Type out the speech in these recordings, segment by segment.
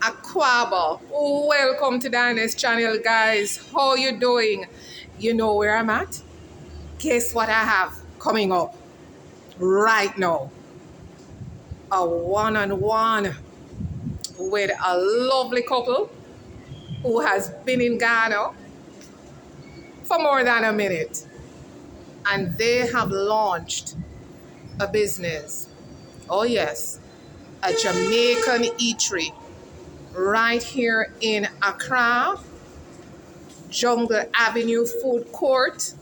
Aquaba. Welcome to Dianes channel, guys. How you doing? You know where I'm at? Guess what I have coming up right now? A one-on-one with a lovely couple who has been in Ghana for more than a minute. And they have launched a business. Oh yes, a Jamaican eatery right here in Accra, Jungle Avenue Food Court.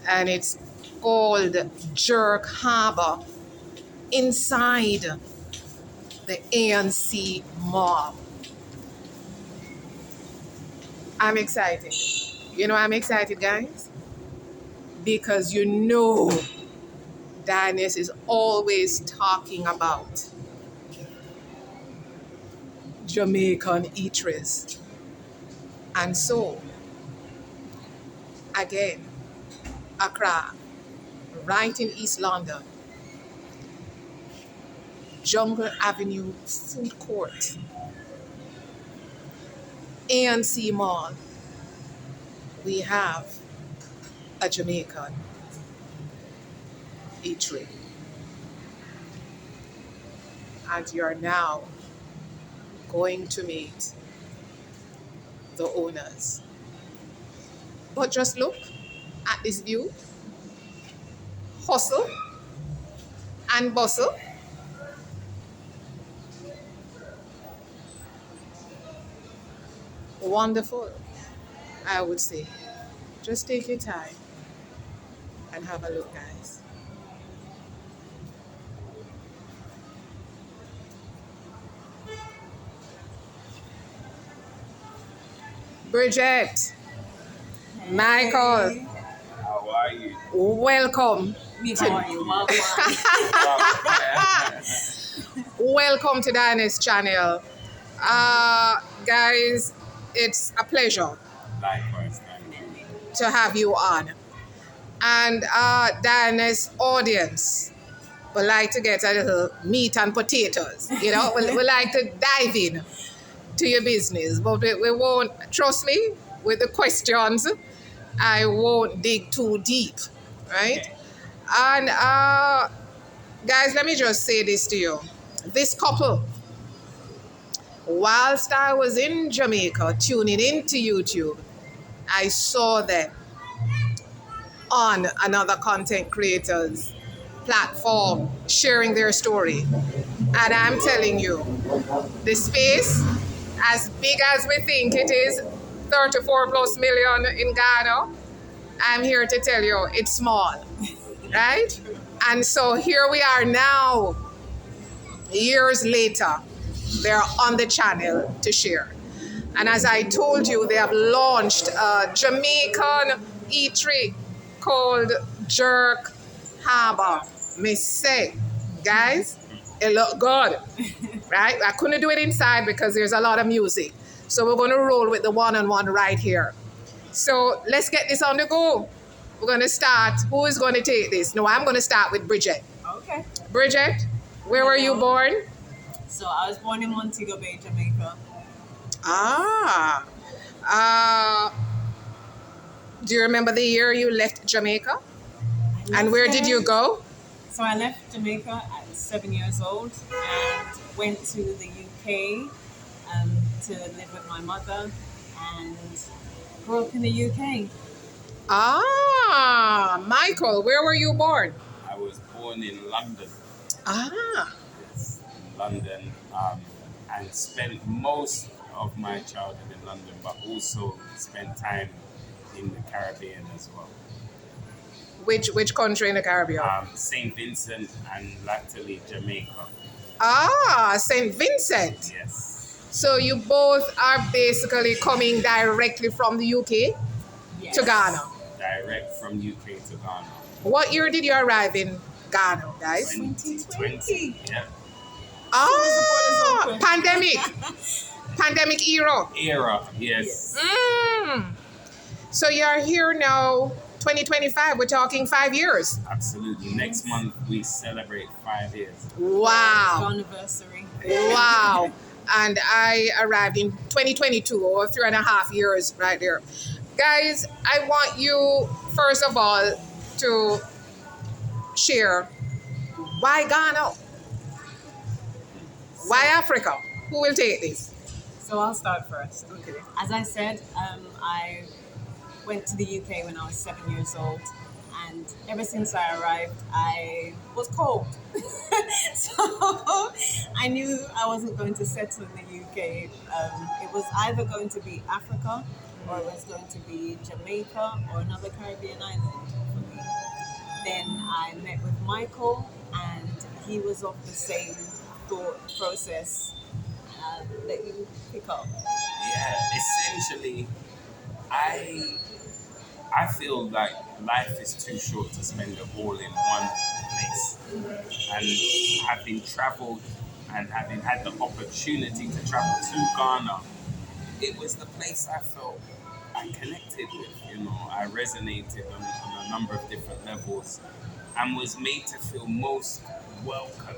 And it's called Harbour inside the ANC Mall. I'm excited. You know I'm excited, guys? Because you know Dianes is always talking about Jamaican eateries. And so, again, Accra, right in East London, Jungle Avenue Food Court, ANC Mall, we have a Jamaican eatery. And you're now going to meet the owners. But just look at this view. Hustle and bustle. Wonderful, I would say. Just take your time and have a look, guys. Bridgette, Michael, how are you? welcome. How are you? Welcome to Dianes channel. Guys, it's a pleasure Likewise, thank you. to have you on. And Dianes audience would like to get a little meat and potatoes. You know, we like to dive in to your business, but we won't, trust me, with the questions, I won't dig too deep, right? Okay. And guys, let me just say this to you. This couple, whilst I was in Jamaica tuning into YouTube, I saw them on another content creators platform sharing their story. And I'm telling you, the space, as big as we think it is, 34 plus million in Ghana, I'm here to tell you it's small, right? And so here we are now, years later, they're on the channel to share. And as I told you, they have launched a Jamaican eatery called Harbour. Me say, guys, it look good, right? I couldn't do it inside because there's a lot of music. So we're going to roll with the one-on-one right here. So let's get this on the go. We're going to start. Who is going to take this? No, I'm going to start with Bridgette. Okay. Bridgette, where were you born? So I was born in Montego Bay, Jamaica. Do you remember the year you left Jamaica? And where did you go? So I left Jamaica at 7 years old and went to the UK to live with my mother and grew up in the UK. Michael, where were you born? I was born in London. Yes, in London, and spent most of my childhood in London, but also spent time in the Caribbean as well. Which country in the Caribbean? St. Vincent and latterly Jamaica. St. Vincent. Yes. So you both are basically coming directly from the UK to Ghana. Direct from UK to Ghana. What year did you arrive in Ghana, guys? 2020. Yeah. Pandemic. Pandemic era. Era, yes. So you're here now, 2025, we're talking 5 years. Absolutely. Next month we celebrate 5 years. Wow. Anniversary. Wow. And I arrived in 2022, or 3.5 years right there. Guys, I want you, first of all, to share why Ghana? Why Africa? Who will take this? So I'll start first. Okay. As I said, I went to the UK when I was 7 years old, and ever since I arrived, I was cold. So I knew I wasn't going to settle in the UK. It was either going to be Africa, or it was going to be Jamaica, or another Caribbean island for me. Then I met with Michael, and he was of the same thought process that you pick up. Yeah, essentially, I feel like life is too short to spend it all in one place. And having traveled and having had the opportunity to travel to Ghana, it was the place I felt I connected with. You know, I resonated on a number of different levels and was made to feel most welcome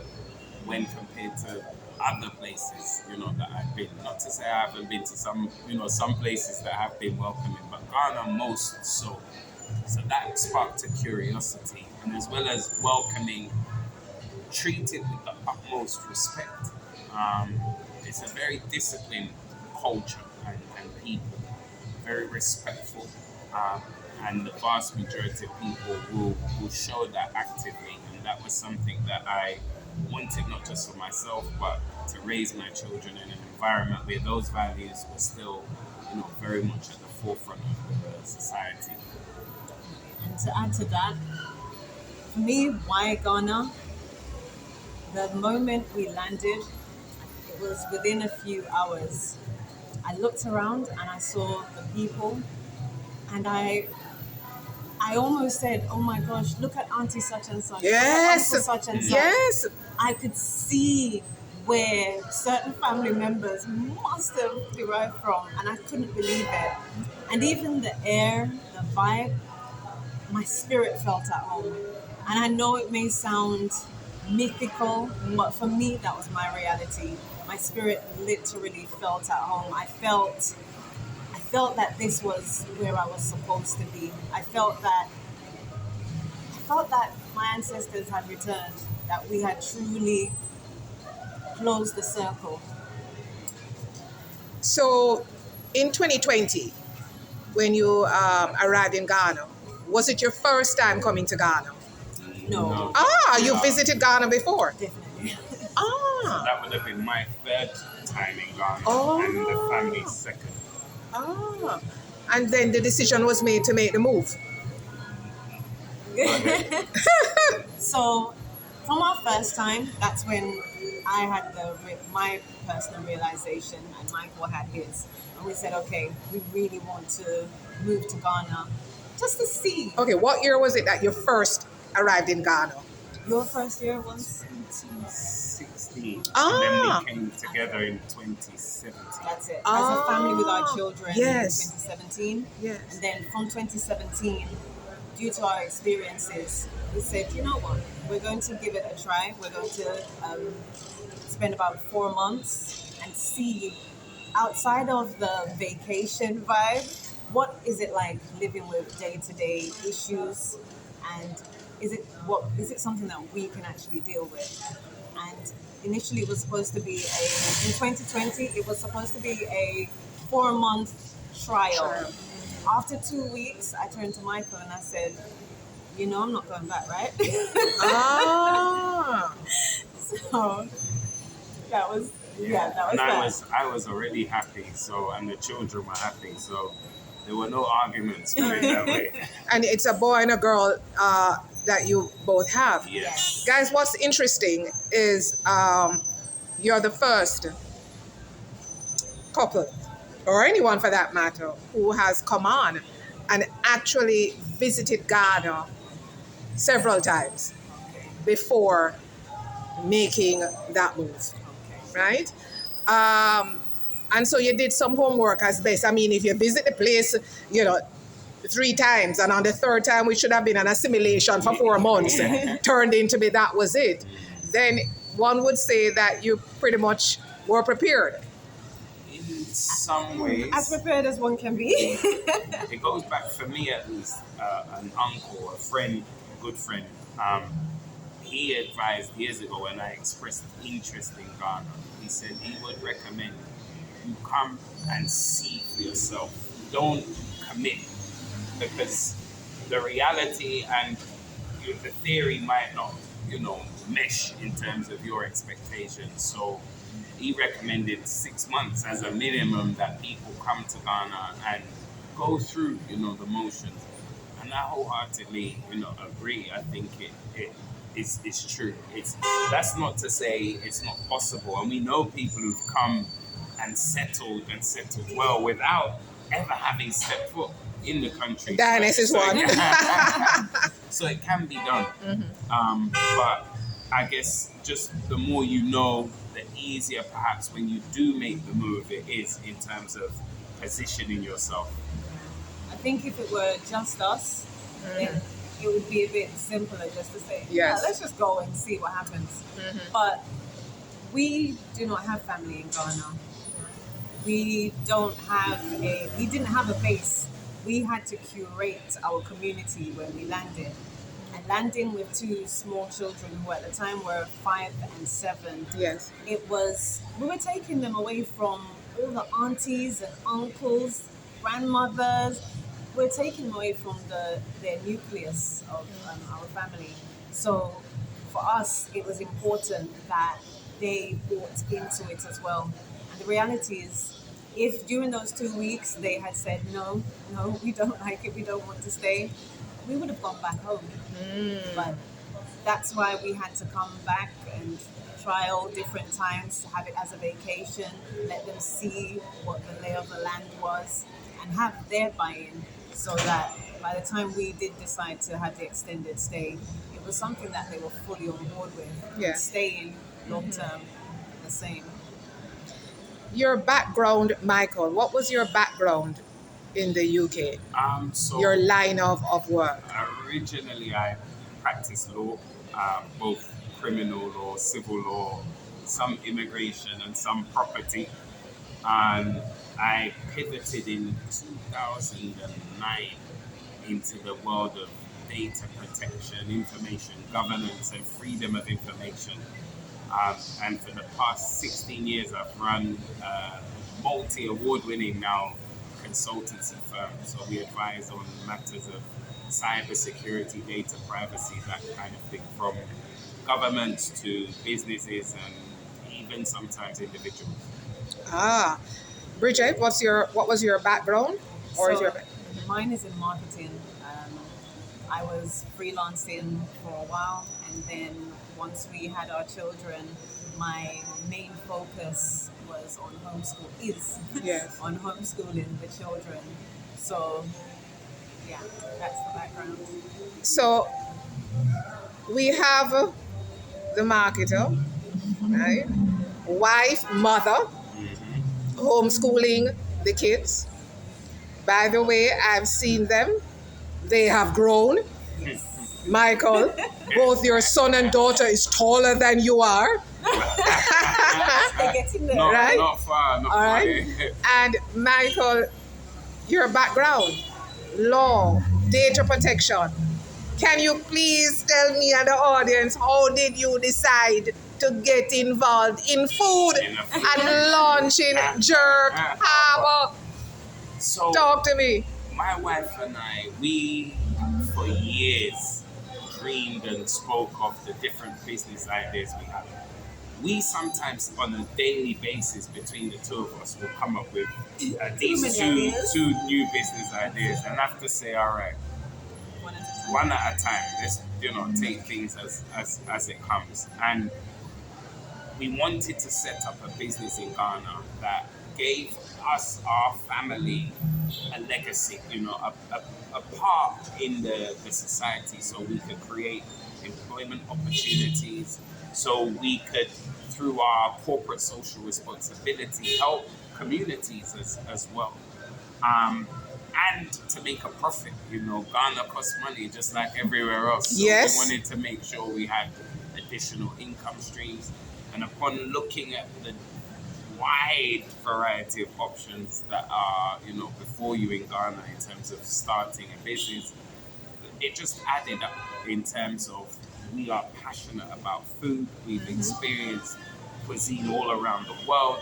when compared to other places, you know, that I've been. Not to say I haven't been to some places that have been welcoming, but Ghana most so. So that sparked a curiosity, and as well as welcoming, treated with the utmost respect. It's a very disciplined culture and people, very respectful, and the vast majority of people will show that actively, and that was something that I wanted not just for myself, but to raise my children in an environment where those values were still, very much at the forefront of the society. And to add to that, for me, why Ghana? The moment we landed, it was within a few hours. I looked around and I saw the people, and I almost said, "Oh my gosh, look at Auntie such and such. Yes. Look at Uncle such and such." Yes. I could see where certain family members must have derived from, and I couldn't believe it. And even the air, the vibe, my spirit felt at home. And I know it may sound mythical, but for me, that was my reality. My spirit literally felt at home. I felt that this was where I was supposed to be. I felt that my ancestors had returned, that we had truly closed the circle. So, in 2020, when you arrived in Ghana, was it your first time coming to Ghana? No. You visited Ghana before? Definitely. So that would have been my third time in Ghana, and the family's second. And then the decision was made to make the move. So, from our first time, that's when I had my personal realization, and Michael had his. And we said, okay, we really want to move to Ghana just to see. Okay, what year was it that you first arrived in Ghana? Your first year was? 2016. And then we came together in 2017. That's it. As a family with our children in 2017. Yes. And then from 2017, due to our experiences, we said, you know what, we're going to give it a try. We're going to spend about 4 months and see, outside of the vacation vibe, what is it like living with day-to-day issues, and is it something that we can actually deal with? And initially it was supposed to be in 2020, it was supposed to be a 4-month trial. After 2 weeks, I turned to Michael and I said, I'm not going back, right? So that was that. I was already happy, and the children were happy, so there were no arguments put it that way. And it's a boy and a girl that you both have. Yes. Guys, what's interesting is you're the first couple, or anyone for that matter, who has come on and actually visited Ghana several times before making that move, right? And so you did some homework as best. I mean, if you visit the place, 3 times, and on the 3rd time, we should have been an assimilation for 4 months, turned into be that was it. Then one would say that you pretty much were prepared. In some ways, As prepared as one can be. it goes back for me at least. An uncle, a friend, a good friend. He advised years ago when I expressed interest in Ghana. He said he would recommend you come and see for yourself. Don't commit, because the reality and the theory might not, mesh in terms of your expectations. So he recommended 6 months as a minimum that people come to Ghana and go through, the motions. And I wholeheartedly, agree. I think it's true. That's not to say it's not possible. And we know people who've come and settled well without ever having stepped foot in the country. Dianes is one. So it can be done. But I guess just the more you know, the easier perhaps when you do make the move it is in terms of positioning yourself. I think if it were just us, then it would be a bit simpler just to say, Yes. let's just go and see what happens. But we do not have family in Ghana. We didn't have a base. We had to curate our community when we landed. And landing with 2 small children who at the time were 5 and 7, Yes. we were taking them away from all the aunties and uncles, grandmothers. We're taking them away from their nucleus of our family. So for us, it was important that they bought into it as well. And the reality is, if during those 2 weeks they had said, no, we don't like it, we don't want to stay, we would have gone back home. But that's why we had to come back and trial different times, have it as a vacation, let them see what the lay of the land was, and have their buy-in, so that by the time we did decide to have the extended stay, it was something that they were fully on board with. Yeah. Staying long-term the same. Your background, Michael, what was your background in the UK? So Your line of work? originally I practiced law, both criminal law, civil law, some immigration and some property. And I pivoted in 2009 into the world of data protection, information governance, and freedom of information. And for the past 16 years, I've run a multi-award-winning now consultancy firm. So we advise on matters of cybersecurity, data privacy, that kind of thing, from governments to businesses and even sometimes individuals. Bridgette, what was your background? Or is So your mine is in marketing. I was freelancing for a while, and then once we had our children, my main focus was on Yes. on homeschooling the children. So yeah, that's the background. So we have the marketer, right? Wife, mother, homeschooling the kids. By the way, I've seen them. They have grown. Michael, both your son and daughter is taller than you are. They're getting there. Right? Not far. All right. And Michael, your background, law, data protection. Can you please tell me and the audience, how did you decide to get involved in food and launching Jerk Harbour? So Talk to me. my wife and I, we for years dreamed and spoke of the different business ideas we have. We sometimes, on a daily basis, between the two of us, will come up with these two new business ideas, and I have to say, all right, one at a time. Let's take things as it comes. And we wanted to set up a business in Ghana that gave us, our family, a legacy, a part in the society, so we could create employment opportunities, so we could, through our corporate social responsibility, help communities as well. and to make a profit. You know, Ghana costs money just like everywhere else. So Yes. we wanted to make sure we had additional income streams. And upon looking at the wide variety of options that are, you know, before you in Ghana in terms of starting a business, it just added up in terms of we are passionate about food. We've experienced cuisine all around the world.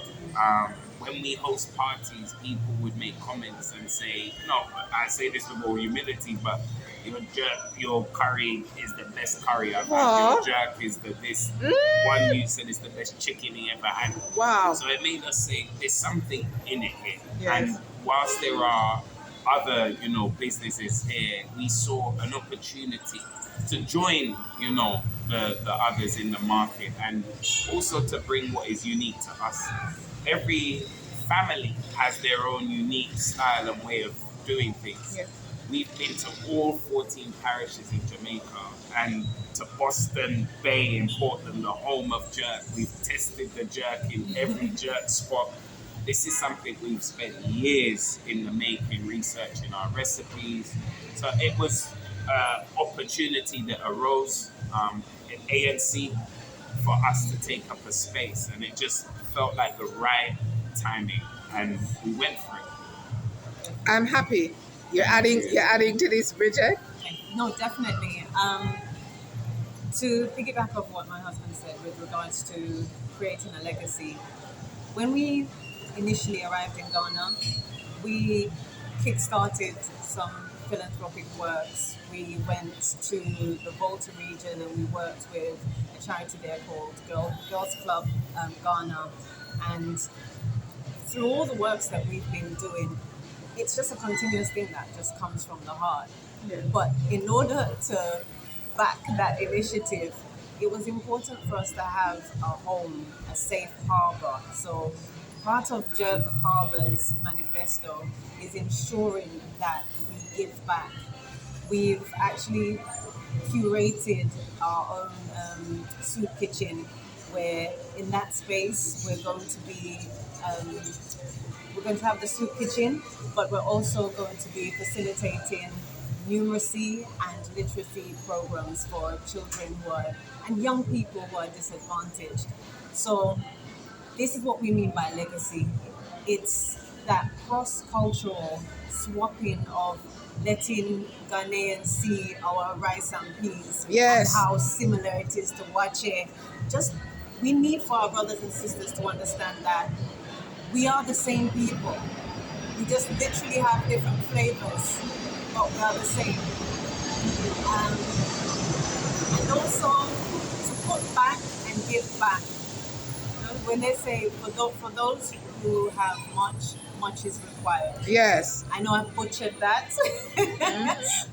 When we host parties, people would make comments and say, no, I say this with all humility, but your curry is the best curry I've had. Your jerk is the this. One you said is the best chicken he ever had. Wow. So it made us say there's something in it here. Yes. And whilst there are other, you know, businesses here, we saw an opportunity to join, you know, the others in the market, and also to bring what is unique to us. Every family has their own unique style and way of doing things. Yes. We've been to all 14 parishes in Jamaica and to Boston Bay in Portland, the home of jerk. We've tested the jerk in every jerk spot. This is something we've spent years in the making, researching our recipes. So it was an opportunity that arose in ANC for us to take up a space, and it just felt like the right timing, and we went for it. I'm happy. You're adding to this, Bridgette? No, definitely. To piggyback off what my husband said with regards to creating a legacy, when we initially arrived in Ghana, we kick-started some philanthropic works. We went to the Volta region and we worked with a charity there called Girls Club Ghana. And through all the works that we've been doing, it's just a continuous thing that just comes from the heart. Yeah. But in order to back that initiative, it was important for us to have a home, a safe harbor. So part of Jerk Harbour's manifesto is ensuring that we give back. We've actually curated our own soup kitchen, where in that space we're going to have the soup kitchen, but we're also going to be facilitating numeracy and literacy programs for children and young people who are disadvantaged. So this is what we mean by legacy. It's that cross-cultural swapping of letting Ghanaians see our rice and peas. Yes. And how similar it is to Wache. We need for our brothers and sisters to understand that we are the same people. We just literally have different flavors, but we are the same. And also to put back and give back. When they say for those who have much is required. Yes. I know I've butchered that,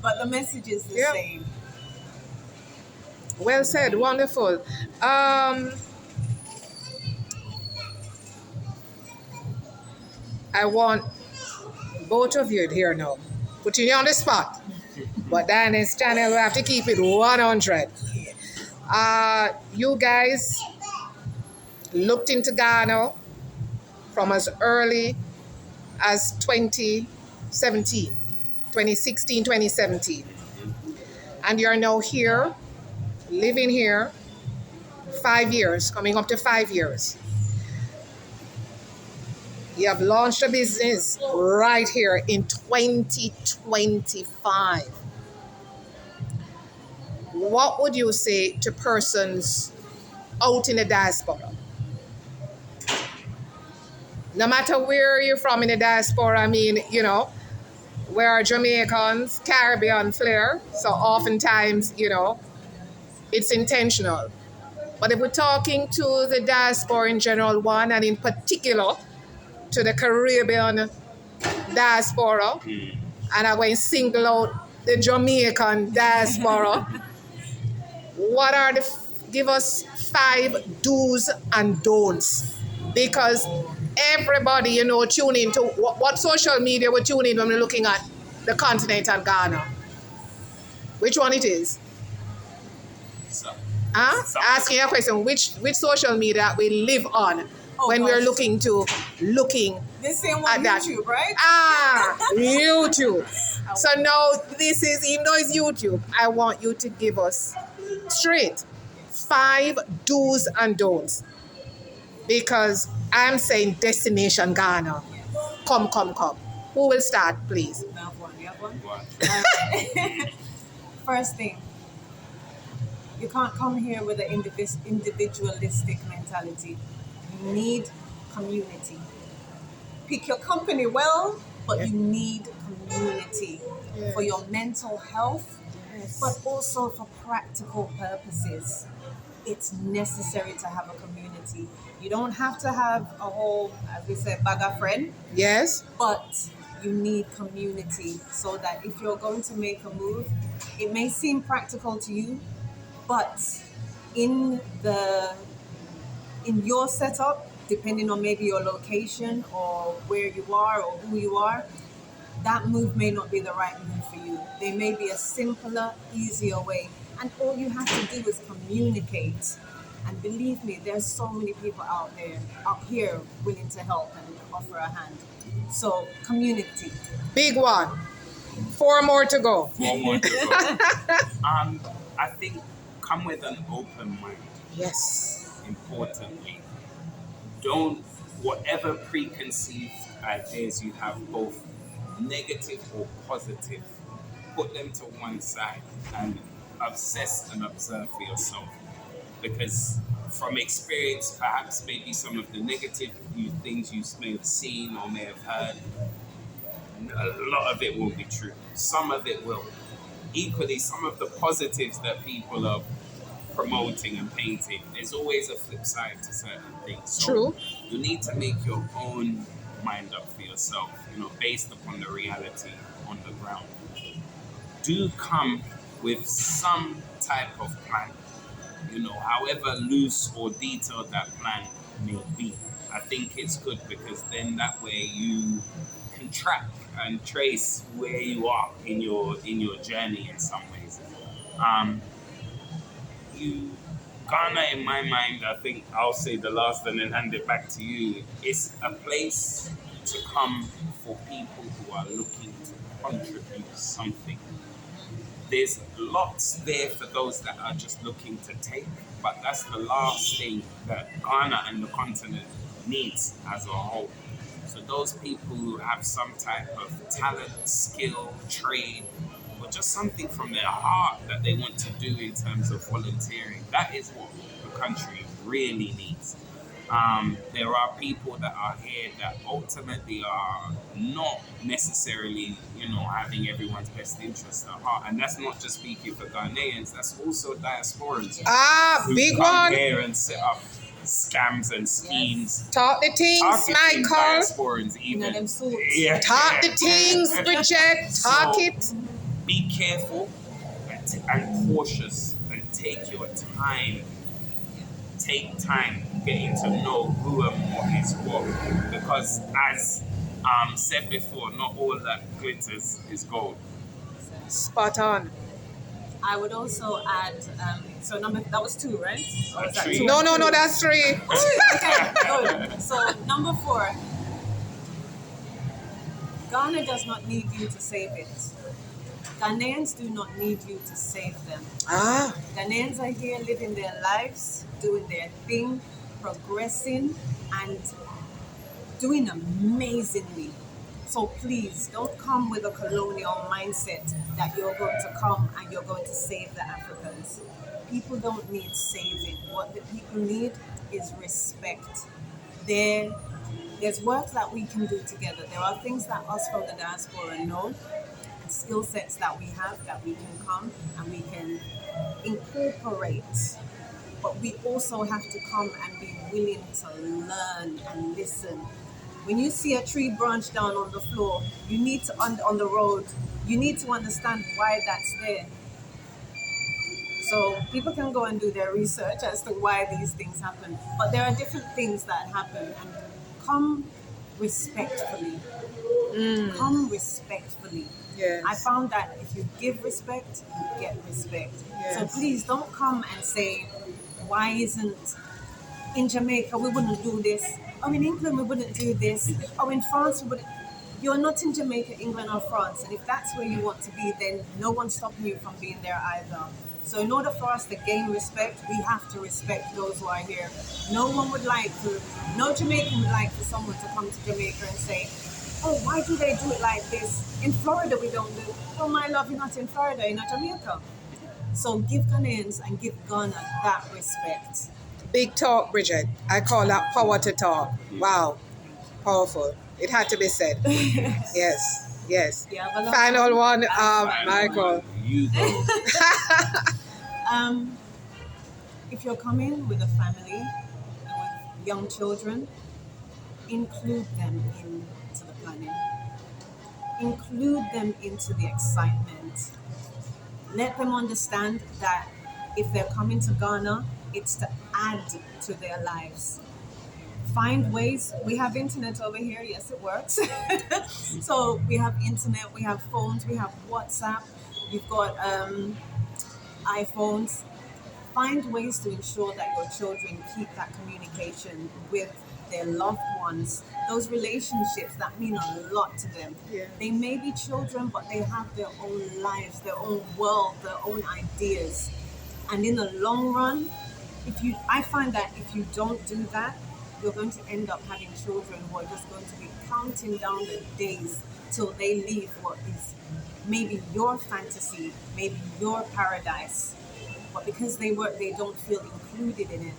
but the message is the same. Well said. Wonderful. I want both of you here now. Putting you on the spot. But then this channel, we have to keep it 100. You guys looked into Ghana from as early as 2017, 2016, 2017. And you're now here, living here, 5 years, coming up to 5 years. You have launched a business right here in 2025. What would you say to persons out in the diaspora? No matter where you're from in the diaspora, I mean, you know, we're Jamaicans, Caribbean flair, so oftentimes, you know, it's intentional. But if we're talking to the diaspora in general, one, and in particular to the Caribbean diaspora, and I'm going to single out the Jamaican diaspora, give us 5 do's and don'ts. Because everybody, you know, tune into what social media we tune in when we're looking at the continent of Ghana. Which one it is? Asking a question, which social media we live on? when we're gosh. looking This same at one that. YouTube, right? YouTube. So now this is, even though it's YouTube, I want you to give us straight 5 do's and don'ts. Because I'm saying Destination Ghana. Come. Who will start, please? You have one. You have one. What? All right. First thing, you can't come here with an individualistic mentality. You need community. Pick your company well, but you need community for your mental health, but also for practical purposes. It's necessary to have a community. You don't have to have a whole, as we said, bag of friend, Yes. but you need community so that if you're going to make a move, it may seem practical to you, but in your setup, depending on maybe your location or where you are or who you are, that move may not be the right move for you. There may be a simpler, easier way. And all you have to do is communicate. And believe me, there's so many people out here willing to help and offer a hand. So, community. Big one. 4 more to go. 4 more to go. I think come with an open mind. Yes. Importantly, don't, whatever preconceived ideas you have, both negative or positive, put them to one side and obsess and observe for yourself. Because from experience, perhaps maybe some of the negative things you may have seen or may have heard, a lot of it will be true. Some of it will. Equally, some of the positives that people are promoting and painting, there's always a flip side to certain things. So True. you need to make your own mind up for yourself, based upon the reality on the ground. Do come with some type of plan, however loose or detailed that plan may be. I think it's good because then that way you can track and trace where you are in your journey in some ways. Ghana, in my mind, I think I'll say the last and then hand it back to you. It's a place to come for people who are looking to contribute something. There's lots there for those that are just looking to take, but that's the last thing that Ghana and the continent needs as a whole. So those people who have some type of talent, skill, trade, or just something from their heart that they want to do in terms of volunteering, that is what the country really needs. There are people that are here that ultimately are not necessarily, having everyone's best interest at heart. And that's not just speaking for Ghanaians, that's also diasporans. Who Big come one. here and set up scams and schemes. Talk the things, Michael. Diasporans even. Them suits. Yeah. Talk the things, Bridgette. Talk So, it. Be careful and cautious and take your time. Take time getting to know who and what is what. Because as said before, not all that glitters is gold. Spot on. I would also add, that was 2, right? Or was that 3. 2? No, that's 3. Okay, good. So number 4, Ghana does not need you to save it. Ghanaians do not need you to save them. Ghanaians are here living their lives, doing their thing, progressing, and doing amazingly. So please, don't come with a colonial mindset that you're going to come and you're going to save the Africans. People don't need saving. What the people need is respect. There's work that we can do together. There are things that us from the diaspora know, and skill sets that we have that we can come and we can incorporate. But we also have to come and be willing to learn and listen. When you see a tree branch down on the floor, you need to, on the road, you need to understand why that's there. So people can go and do their research as to why these things happen. But there are different things that happen, and come respectfully. Come respectfully. Yes. I found that if you give respect, you get respect. Yes. So please don't come and say, why isn't in Jamaica we wouldn't do this. Oh, in England we wouldn't do this. Oh, in France we wouldn't. You're not in Jamaica, England, or France, and if that's where you want to be, then no one's stopping you from being there either. So in order for us to gain respect, we have to respect those who are here. No Jamaican would like for someone to come to Jamaica and say, oh, why do they do it like this? In Florida we don't do it. Oh, my love, you're not in Florida, you're not Jamaica. So give Ghanaians and give Ghana that respect. Big talk, Bridgette. I call that power to talk. Wow. Powerful. It had to be said. Yes. Yes. Yeah, but Final one, Michael. You go. If you're coming with a family and with young children, include them into the planning. Include them into the excitement. Let them understand that if they're coming to Ghana, it's to add to their lives. Find ways. We have internet over here. Yes, it works. So we have internet, we have phones, we have WhatsApp, we've got iPhones. Find ways to ensure that your children keep that communication with their loved ones. Those relationships that mean a lot to them. Yeah. They may be children, but they have their own lives, their own world, their own ideas. And in the long run, I find that if you don't do that, you're going to end up having children who are just going to be counting down the days till they leave what is maybe your fantasy, maybe your paradise. But because they don't feel included in it,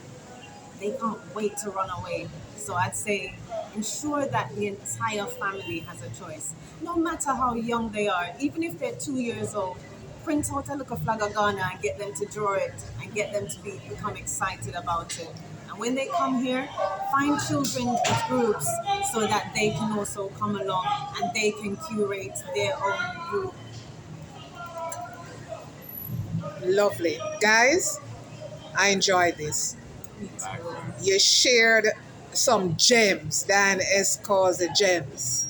they can't wait to run away. So I'd say ensure that the entire family has a choice. No matter how young they are, even if they're 2 years old, print out a little flag of Ghana and get them to draw it and get them to become excited about it. And when they come here, find children with groups so that they can also come along and they can curate their own group. Lovely. Guys, I enjoyed this. You shared some gems. Dan S calls the gems.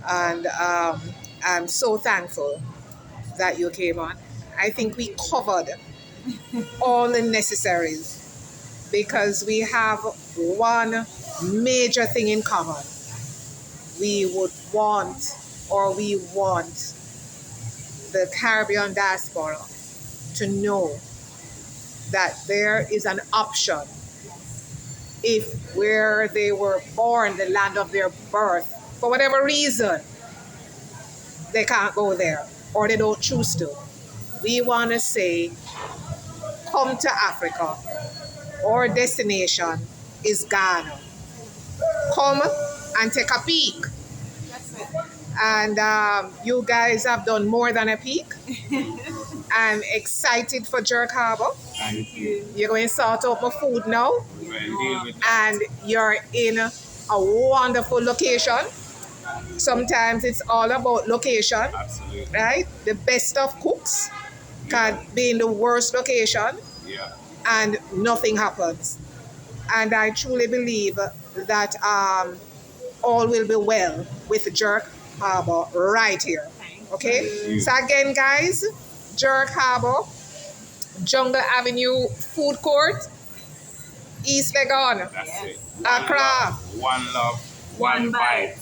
And I'm so thankful that you came on. I think we covered all the necessaries because we have one major thing in common. We want the Caribbean diaspora to know that there is an option if where they were born, the land of their birth, for whatever reason, they can't go there or they don't choose to. We want to say, come to Africa. Our destination is Ghana. Come and take a peek. That's it. And you guys have done more than a peek. I'm excited for Jerk Harbour. Thank you. You're going to sort out my food now. We're going to deal with that. And you're in a wonderful location. Sometimes it's all about location. Absolutely. Right? The best of cooks can be in the worst location. Yeah. And nothing happens. And I truly believe that all will be well with Jerk Harbour right here. Okay? So again, guys, Jerk Harbour, Jungle Avenue Food Court, East Legon, That's it. Accra. One love, one bite.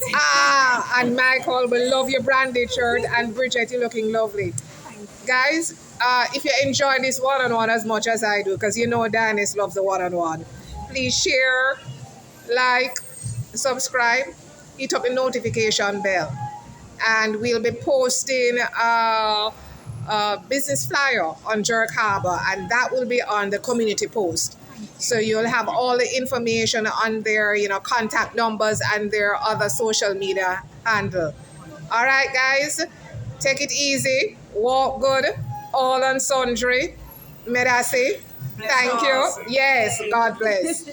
And Michael, we love your branded shirt, and Bridgette, you're looking lovely. Guys, if you enjoy this one-on-one as much as I do, because you know Dianes loves the one-on-one, please share, like, subscribe, hit up the notification bell. And we'll be posting a business flyer on Jerk Harbour, and that will be on the community post. So you'll have all the information on their, contact numbers and their other social media handle. All right, guys, take it easy, walk good, all and sundry. May I say? Thank you. Yes, God bless.